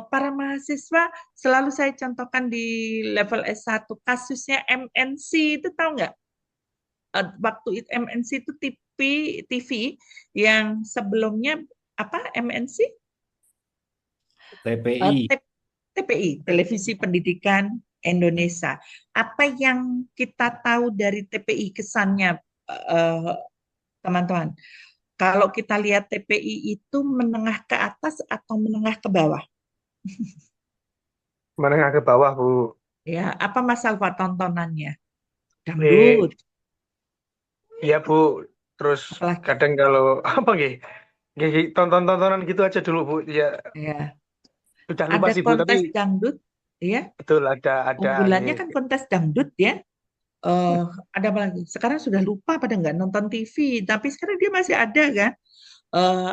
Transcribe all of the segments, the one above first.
para mahasiswa selalu saya contohkan di level S1 kasusnya MNC itu tahu nggak? Waktu itu MNC itu TV yang sebelumnya apa MNC? TPI. TPI, Televisi Pendidikan Indonesia. Apa yang kita tahu dari TPI kesannya, eh, teman-teman? Kalau kita lihat TPI itu menengah ke atas atau menengah ke bawah? Menengah ke bawah, Bu. Ya, apa Mas Alfa tontonannya? Eh, Dangdut, iya, Bu. Terus apalagi? kadang kalau apa nggih? Nggih, tonton-tontonan gitu aja dulu, Bu. Ya, Ya, udah lupa ada sih, Bu, tapi kontes dangdut, ya. betul ada Unggulannya nggih. kan kontes dangdut ya. eh ada apa lagi? Sekarang sudah lupa pada nggak nonton TV, tapi sekarang dia masih ada kan?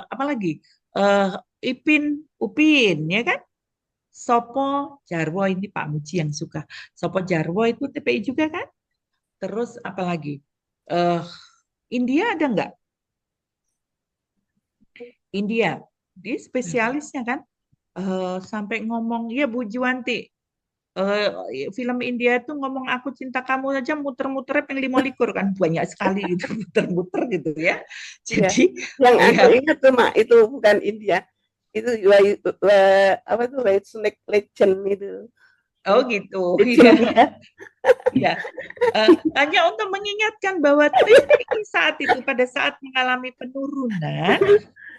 Apa lagi? Eh Ipin Upin ya kan? Sopo Jarwo ini Pak Muji yang suka. Sopo Jarwo itu TPI juga kan? Terus apa lagi? Eh India ada nggak? India, dia spesialisnya kan? Sampai ngomong ya Bu Juwanti, film India itu ngomong aku cinta kamu aja muter-muter pengen 5 likur kan banyak sekali gitu muter-muter gitu ya. Ya, Jadi yang ya aku ingat tuh Mak, itu bukan India. Itu apa tuh White Snake Legend itu. oh gitu ya Legend ya. ya. Hanya untuk mengingatkan bahwa TPI saat itu pada saat mengalami penurunan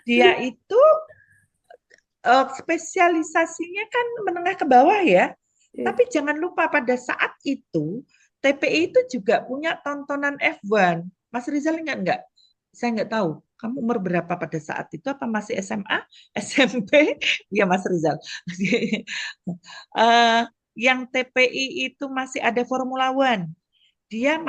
dia itu spesialisasinya kan menengah ke bawah ya. Iya. Tapi jangan lupa pada saat itu TPI itu juga punya tontonan F1. Mas Rizal ingat nggak? Saya nggak tahu. Kamu umur berapa pada saat itu? Apa masih SMA, SMP? Ya Mas Rizal. Eh, yang TPI itu masih ada Formula One. Dia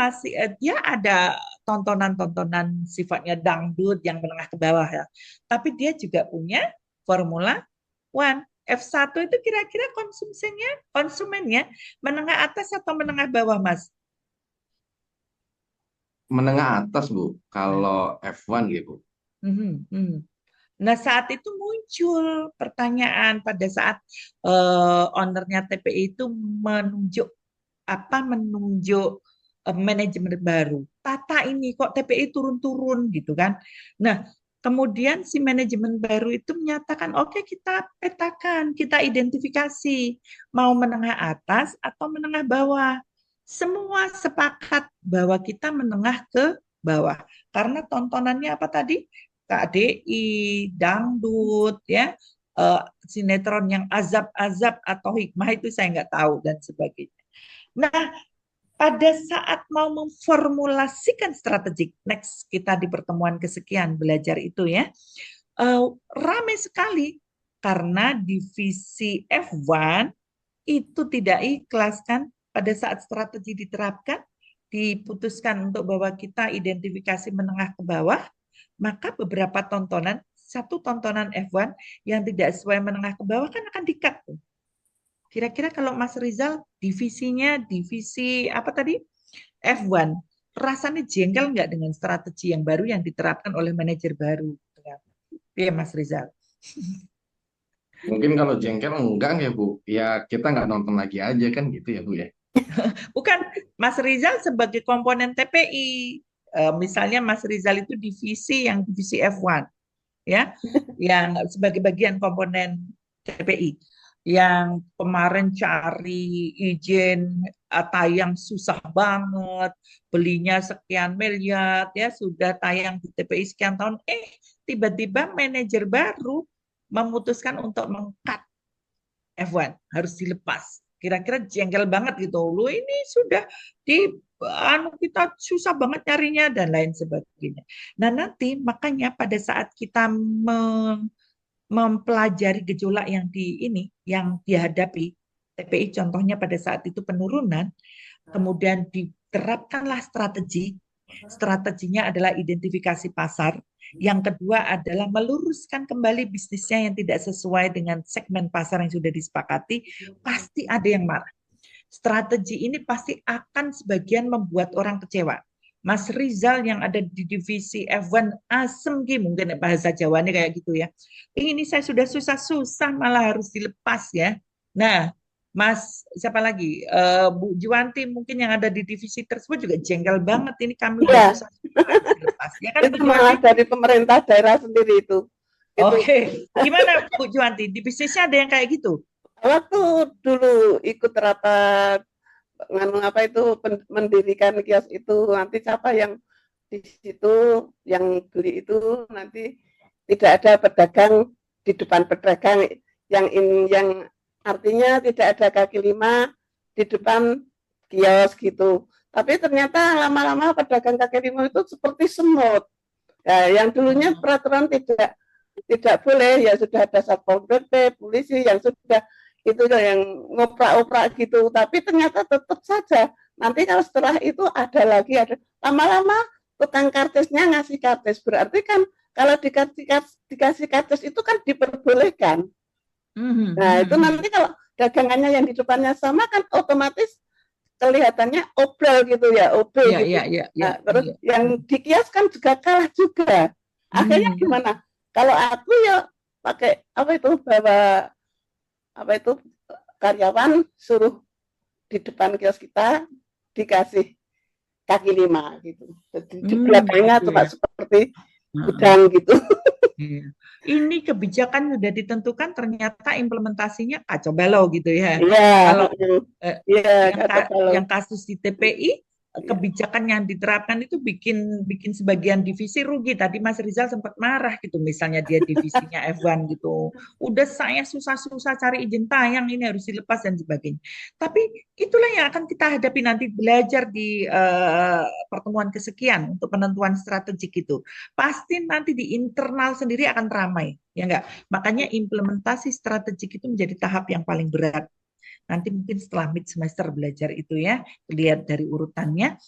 ada tontonan-tontonan sifatnya dangdut yang menengah ke bawah ya. Tapi dia juga punya Formula One. F1 itu kira-kira konsumennya menengah atas atau menengah bawah, Mas? Menengah atas, Bu. Nah, Kalau F1 gitu. mhm, mhm. Nah, saat itu muncul pertanyaan pada saat ownernya TPI itu menunjuk manajemen baru. Tata ini kok TPI turun-turun gitu kan. Nah, kemudian si manajemen baru itu menyatakan, oke kita petakan, kita identifikasi mau menengah atas atau menengah bawah. Semua sepakat bahwa kita menengah ke bawah. Karena tontonannya apa tadi? KDI, dangdut, ya, sinetron yang azab-azab atau hikmah itu saya nggak tahu dan sebagainya. Nah, pada saat mau memformulasikan strategi next kita di pertemuan kesekian belajar itu ya, ramai sekali karena divisi F1 itu tidak ikhlas kan pada saat strategi diterapkan diputuskan untuk bahwa kita identifikasi menengah ke bawah, maka beberapa tontonan satu tontonan F1 yang tidak sesuai menengah ke bawah kan akan di-cut. Kira-kira kalau Mas Rizal divisinya divisi apa tadi? F1. Rasanya jengkel nggak dengan strategi yang baru yang diterapkan oleh manajer baru? Iya Mas Rizal. Mungkin kalau jengkel enggak ya, Bu. Ya kita nggak nonton lagi aja kan gitu ya, Bu ya. Bukan, Mas Rizal sebagai komponen TPI. Misalnya Mas Rizal itu divisi yang divisi F1 ya, yang sebagai bagian komponen TPI, yang kemarin cari izin tayang susah banget, belinya sekian miliar, ya sudah tayang di TPI sekian tahun, tiba-tiba manajer baru memutuskan untuk mengkat F1 harus dilepas. Kira-kira jengkel banget gitu. Lu ini sudah di kita susah banget nyarinya dan lain sebagainya. Nah, nanti makanya pada saat kita mempelajari gejolak yang dihadapi TPI contohnya pada saat itu penurunan, kemudian diterapkanlah strategi. Strateginya adalah identifikasi pasar. Yang kedua adalah meluruskan kembali bisnisnya yang tidak sesuai dengan segmen pasar yang sudah disepakati. Pasti ada yang marah. Strategi ini pasti akan sebagian membuat orang kecewa. Mas Rizal yang ada di divisi F1 asem ki mungkin bahasa Jawanya kayak gitu ya. Ini saya sudah susah-susah malah harus dilepas ya. Nah, Mas siapa lagi? Bu Juwanti mungkin yang ada di divisi tersebut juga jengkel banget. Ini kami udah Iya, susah-susah harus dilepas. Ya kan Bu itu Juwanti? malah dari pemerintah daerah sendiri itu. Itu Oke, gimana Bu Juwanti? Di bisnisnya ada yang kayak gitu? waktu dulu ikut rapat nganu apa itu mendirikan kios itu, nanti siapa yang di situ yang beli itu nanti tidak ada pedagang di depan pedagang yang artinya tidak ada kaki lima di depan kios gitu. Tapi ternyata lama-lama pedagang kaki lima itu seperti semut. Nah, yang dulunya peraturan tidak boleh, ya sudah ada satpol pp, polisi yang sudah itu yang ngoprak-oprak gitu. Tapi ternyata tetap saja nanti kalau setelah itu ada lama-lama tukang kartisnya ngasih kartis, berarti kan kalau dikasih kartis itu kan diperbolehkan. Nah itu nanti kalau dagangannya yang di depannya sama kan otomatis kelihatannya obral gitu ya, OB Iya, gitu. iya, iya, iya, Nah, terus iya. yang di kios kan juga kalah juga. Akhirnya gimana? Kalau aku ya pakai apa itu bawa apa itu karyawan suruh di depan kios kita dikasih kaki lima gitu. Jadi di belakangnya Gitu cuma ya. seperti Heeh. gudang gitu. Iya. Ini kebijakan sudah ditentukan, ternyata implementasinya kacau balau gitu ya. Iya, Kalau iya yang kata kalau yang kasus di TPI, kebijakan yang diterapkan itu bikin sebagian divisi rugi. Tadi Mas Rizal sempat marah gitu, misalnya dia divisinya F1 gitu. Udah saya susah-susah cari izin tayang, ini harus dilepas dan sebagainya. Tapi itulah yang akan kita hadapi nanti, belajar di pertemuan kesekian untuk penentuan strategik itu. Pasti nanti di internal sendiri akan ramai, ya enggak? Makanya implementasi strategik itu menjadi tahap yang paling berat. Nanti mungkin setelah mid semester belajar itu ya, lihat dari urutannya,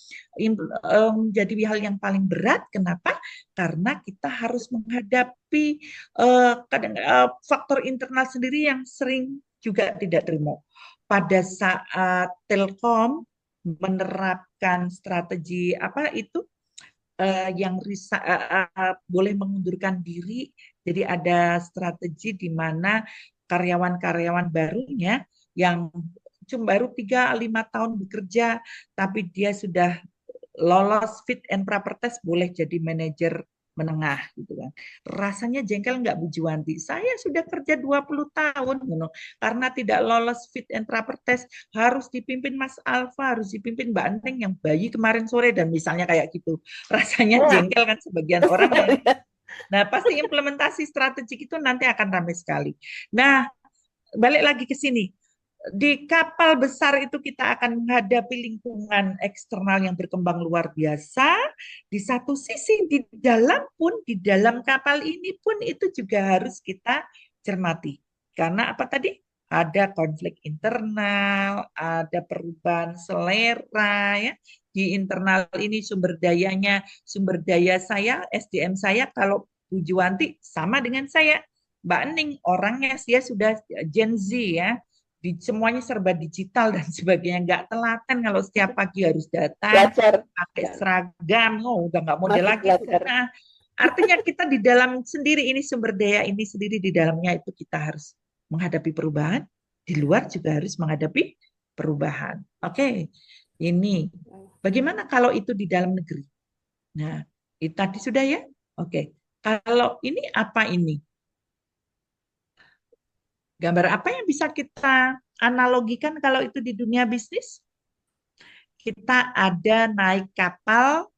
menjadi hal yang paling berat. Kenapa? Karena kita harus menghadapi faktor internal sendiri yang sering juga tidak terima. Pada saat Telkom menerapkan strategi apa itu yang boleh mengundurkan diri, jadi ada strategi di mana karyawan-karyawan barunya yang cuma baru 3-5 tahun bekerja, tapi dia sudah lolos fit and proper test, boleh jadi manajer menengah gitu kan. Rasanya jengkel nggak Bu Juwanti? Saya sudah kerja 20 tahun karena tidak lolos fit and proper test, harus dipimpin Mas Alfa, harus dipimpin Mbak Neng yang bayi kemarin sore dan misalnya kayak gitu. Rasanya jengkel kan sebagian orang ya. Nah, pasti implementasi strategik itu nanti akan ramai sekali. Nah, balik lagi ke sini. Di kapal besar itu kita akan menghadapi lingkungan eksternal yang berkembang luar biasa. Di satu sisi, di dalam kapal ini pun itu juga harus kita cermati. Karena apa tadi? Ada konflik internal, ada perubahan selera ya. Di internal ini sumber daya saya, SDM saya, kalau Bu Juwanti sama dengan saya. Mbak Ning orangnya dia sudah Gen Z ya, semuanya serba digital dan sebagainya, nggak telaten kalau setiap pagi harus datang belajar pakai seragam, udah nggak model masih lagi. belajar. Nah, artinya kita di dalam sendiri ini sumber daya ini sendiri di dalamnya itu kita harus menghadapi perubahan, di luar juga harus menghadapi perubahan. Oke, ini bagaimana kalau itu di dalam negeri? Nah, itu tadi sudah ya. Oke, kalau ini apa ini? Gambar apa yang bisa kita analogikan kalau itu di dunia bisnis? Kita ada naik kapal,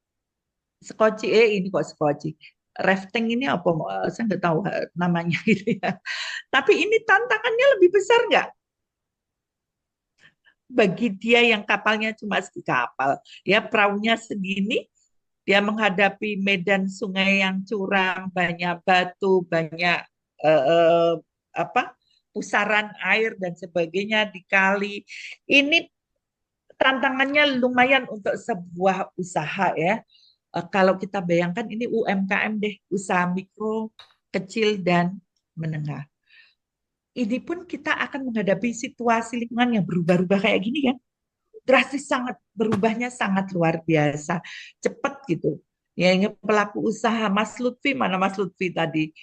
skoci, ini kok skoci, rafting ini apa? Saya nggak tahu namanya gitu ya. Tapi ini tantangannya lebih besar nggak? Bagi dia yang kapalnya cuma kapal, ya perahunya segini, dia menghadapi medan sungai yang curam, banyak batu, banyak apa pusaran air dan sebagainya di kali. Ini tantangannya lumayan untuk sebuah usaha ya. Kalau kita bayangkan ini UMKM deh, usaha mikro, kecil dan menengah. Ini pun kita akan menghadapi situasi lingkungan yang berubah-ubah kayak gini kan. drastis, sangat berubahnya sangat luar biasa, cepat gitu. Ya, ini pelaku usaha. Mas Lutfi, mana Mas Lutfi tadi?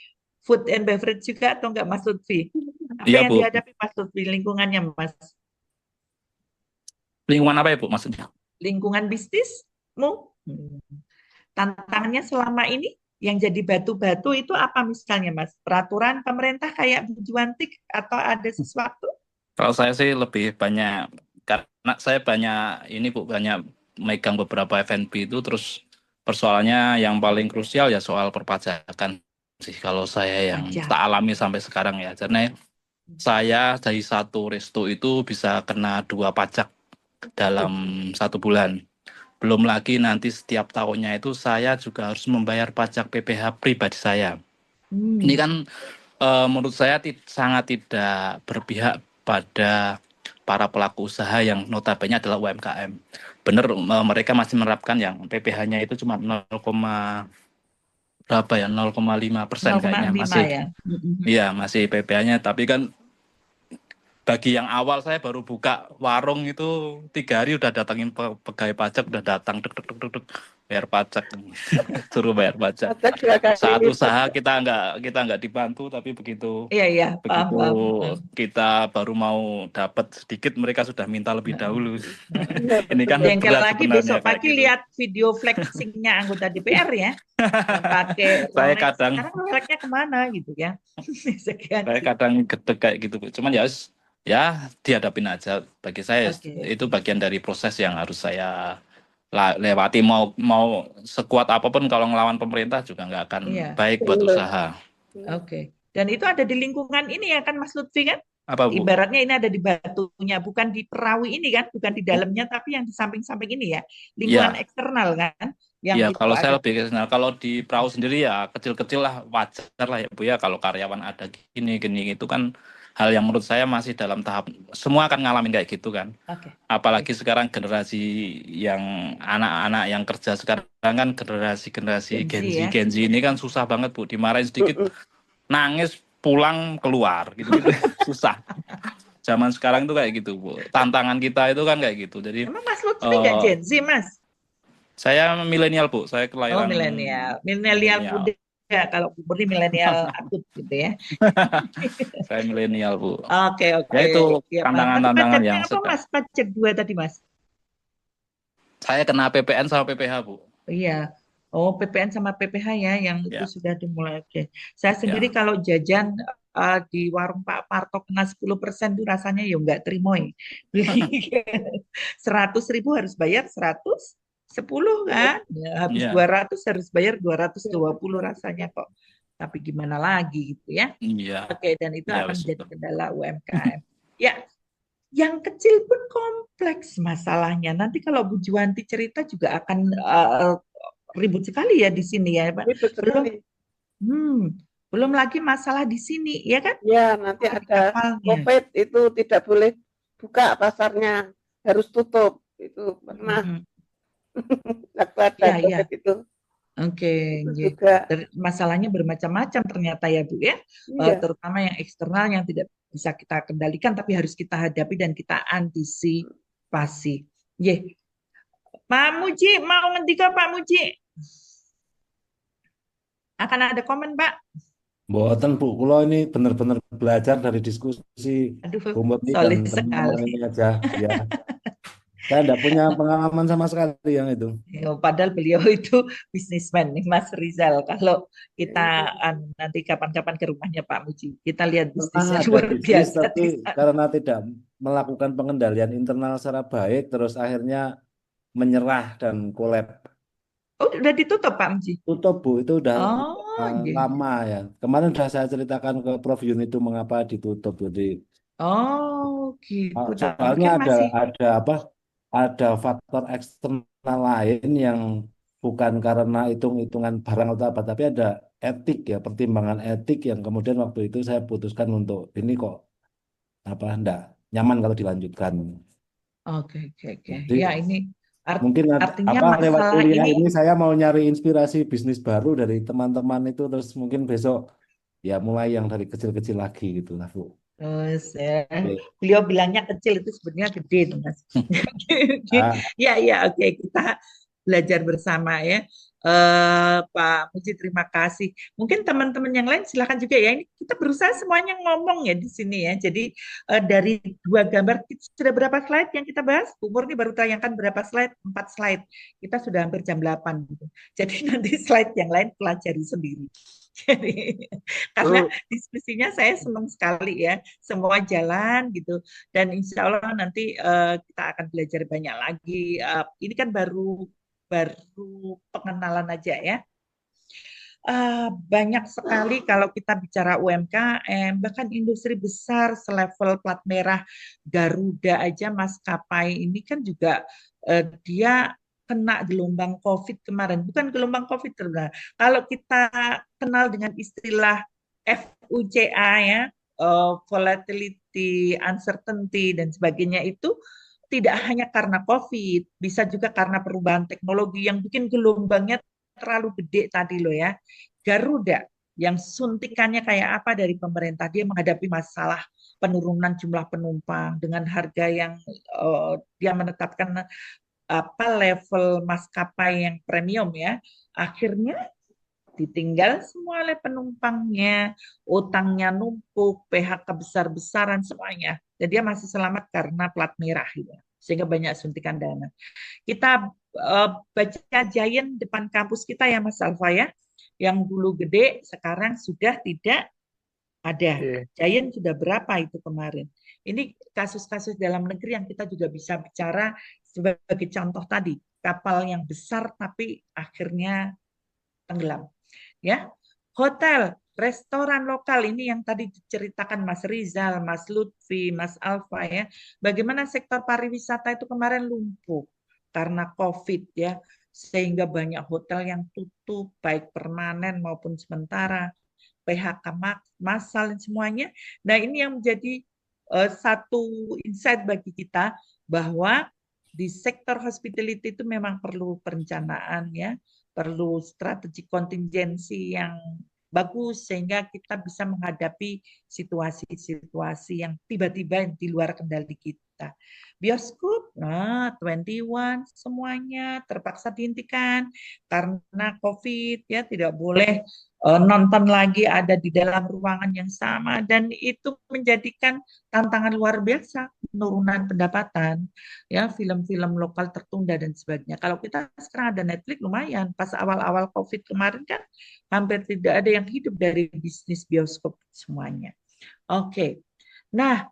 Food and beverage juga atau enggak Mas Lutfi? Apa Iya, yang Bu. dihadapi Mas Lutfi lingkungannya, Mas? Lingkungan apa ya, Bu, maksudnya? Lingkungan bisnismu? Tantangannya selama ini yang jadi batu-batu itu apa misalnya, Mas? Peraturan pemerintah kayak Bu Juwantik atau ada sesuatu? Kalau saya sih lebih banyak, karena saya banyak ini, Bu, banyak megang beberapa F&B itu, terus persoalannya yang paling krusial ya soal perpajakan sih, kalau saya yang Pajak. tak alami sampai sekarang ya. Karena saya dari satu resto itu bisa kena 2 pajak dalam 1 bulan. Belum lagi nanti setiap tahunnya itu saya juga harus membayar pajak PPh pribadi saya. Ini kan menurut saya sangat tidak berpihak pada para pelaku usaha yang notabene adalah UMKM. Benar, mereka masih menerapkan yang PPh-nya itu cuma 0,5% kayaknya 0,5 masih. ya. Iya, masih PPh-nya, tapi kan bagi yang awal saya baru buka warung itu 3 hari udah datangin pegawai pajak, udah datang dek bayar pajak, suruh bayar pajak. Pajak 2 kali Saat lipat. usaha kita nggak dibantu, tapi begitu Iya, paham. kita baru mau dapat sedikit mereka sudah minta lebih dahulu. Iya, Ini kan betul. Jengkel berat lagi sebenarnya besok kayak pagi gitu. lihat video flexingnya anggota DPR ya. Yang pakai Saya Rolex. kadang Sekarang Rolexnya kemana gitu ya. Sekian. saya kadang gede kayak gitu, Bu. Cuman ya dihadapin aja. Bagi saya Oke. itu bagian dari proses yang harus saya lewati. Mau sekuat apapun kalau ngelawan pemerintah juga nggak akan Iya. baik buat Betul. usaha. Oke. Dan itu ada di lingkungan ini ya kan Mas Lutfi kan? Apa, Bu? Ibaratnya ini ada di batunya, bukan di perawi ini kan, bukan di dalamnya, tapi yang di samping-samping ini ya, lingkungan Ya. eksternal kan, yang Ya, itu kalau saya ada. lebih ke sana. Kalau di perahu sendiri ya kecil-kecil lah, wajar lah ya, Bu ya. Kalau karyawan ada gini itu kan hal yang menurut saya masih dalam tahap, semua akan ngalamin kayak gitu kan. Oke. Apalagi sekarang generasi yang anak-anak yang kerja sekarang kan generasi Gen Z ya. Gen Z ini kan susah banget, Bu. Dimarahin sedikit nangis pulang keluar gitu susah. Zaman sekarang itu kayak gitu, Bu. Tantangan kita itu kan kayak gitu. Jadi Emang Mas Lutfi nggak Gen Z, Mas? saya milenial, Bu. Saya Oh, kelahiran milenial milenial. muda. Kalau Kubur ini milenial akut gitu ya. Saya milenial, Bu. Oke. Ya itu Ya, Pak. tantangan-tantangan Pajaknya yang apa Mas? Pajak 2 tadi Mas? saya kena PPN sama PPh, Bu. Iya. Oh, PPN sama PPh ya, yang itu Ya. sudah dimulai. Oke. Saya sendiri kalau jajan di warung Pak Parto kena 10% itu rasanya ya nggak terima. 100.000 harus bayar 110 kan? Ya, habis Iya. 200 harus bayar 220 rasanya kok. Tapi gimana lagi gitu ya. Iya. Oke, dan itu Ya, akan wes, menjadi betul. kendala UMKM. Ya, yang kecil pun kompleks masalahnya. Nanti kalau Bu Juwanti cerita juga akan ribut sekali ya di sini ya, Pak. Ribet sekali. Belum lagi masalah di sini, ya kan? Ya, nanti Di ada kapalnya. COVID itu tidak boleh buka pasarnya, harus tutup. Itu pernah waktu ada Iya. COVID itu. Oke, Itu nggih. juga. Masalahnya bermacam-macam ternyata ya Bu ya. Iya. Terutama yang eksternal yang tidak bisa kita kendalikan tapi harus kita hadapi dan kita antisipasi. Nggih. Pak Muji, mau ngendika Pak Muji? Akan ada komen, Pak? Mboten Bu, kula ini benar-benar belajar dari diskusi Aduh, Bu Muti solid dan teman-teman sekali. ini aja. Ya, saya tidak punya pengalaman sama sekali yang itu. Ya, padahal beliau itu bisnismen nih, Mas Rizal. Kalau kita nanti kapan-kapan ke rumahnya Pak Muji, kita lihat bisnisnya Ada luar bisnis, biasa di tapi sana. karena tidak melakukan pengendalian internal secara baik, terus akhirnya menyerah dan kolab. Oh, udah ditutup Pak Muji? Tutup Bu, itu udah iya. lama ya. Kemarin sudah saya ceritakan ke Prof Yun itu mengapa ditutup. Jadi gitu. soalnya Mungkin masih ada faktor eksternal lain yang bukan karena hitung-hitungan barang atau apa, tapi ada etik ya, pertimbangan etik yang kemudian waktu itu saya putuskan untuk ini kok enggak nyaman kalau dilanjutkan. Oke. Jadi, Ya, ini mungkin artinya lewat masalah kuliah ini ini saya mau nyari inspirasi bisnis baru dari teman-teman itu, terus mungkin besok ya mulai yang dari kecil-kecil lagi gitu lah Bu. Terus ya, Oke. beliau bilangnya kecil itu sebenarnya gede tuh, Mas. Ah, Ya, ya, oke, kita belajar bersama ya. Pak Muji, terima kasih. Mungkin teman-teman yang lain silakan juga ya. Ini kita berusaha semuanya ngomong ya di sini ya. Jadi dari 2 gambar sudah berapa slide yang kita bahas? Bu Murni baru tayangkan berapa slide? 4 slide. Kita sudah hampir jam 8 gitu. Jadi nanti slide yang lain pelajari sendiri. Jadi karena Lu diskusinya saya senang sekali ya, semua jalan gitu, dan insya Allah nanti kita akan belajar banyak lagi. Ini kan baru baru pengenalan aja ya. Banyak sekali kalau kita bicara UMKM, bahkan industri besar selevel plat merah Garuda aja, maskapai ini kan juga dia kena gelombang COVID kemarin. Bukan gelombang COVID sebenarnya. Kalau kita kenal dengan istilah FUCA ya, volatility, uncertainty dan sebagainya, itu tidak hanya karena COVID, bisa juga karena perubahan teknologi yang bikin gelombangnya terlalu gede tadi loh ya. Garuda yang suntikannya kayak apa dari pemerintah, dia menghadapi masalah penurunan jumlah penumpang dengan harga yang dia menetapkan apa level maskapai yang premium ya. Akhirnya ditinggal semua oleh penumpangnya, utangnya numpuk, PHK besar-besaran semuanya. Dan dia masih selamat karena plat merah gitu. Sehingga banyak suntikan dana. Kita baca Giant depan kampus kita ya Mas Alfa ya. Yang dulu gede sekarang sudah tidak ada. Iya. Giant sudah berapa itu kemarin. Ini kasus-kasus dalam negeri yang kita juga bisa bicara sebagai contoh tadi. Kapal yang besar tapi akhirnya tenggelam. Ya, hotel, restoran lokal ini yang tadi diceritakan Mas Rizal, Mas Lutfi, Mas Alfa ya. Bagaimana sektor pariwisata itu kemarin lumpuh karena COVID ya, sehingga banyak hotel yang tutup baik permanen maupun sementara, PHK massal dan semuanya. Nah, ini yang menjadi satu insight bagi kita bahwa di sektor hospitality itu memang perlu perencanaan ya, perlu strategi kontingensi yang bagus sehingga kita bisa menghadapi situasi-situasi yang tiba-tiba di luar kendali kita. Bioskop, 21 semuanya terpaksa dihentikan karena COVID ya, tidak boleh nonton lagi ada di dalam ruangan yang sama, dan itu menjadikan tantangan luar biasa, penurunan pendapatan ya, film-film lokal tertunda dan sebagainya. Kalau kita sekarang ada Netflix lumayan, pas awal-awal COVID kemarin kan hampir tidak ada yang hidup dari bisnis bioskop semuanya. Oke. Nah,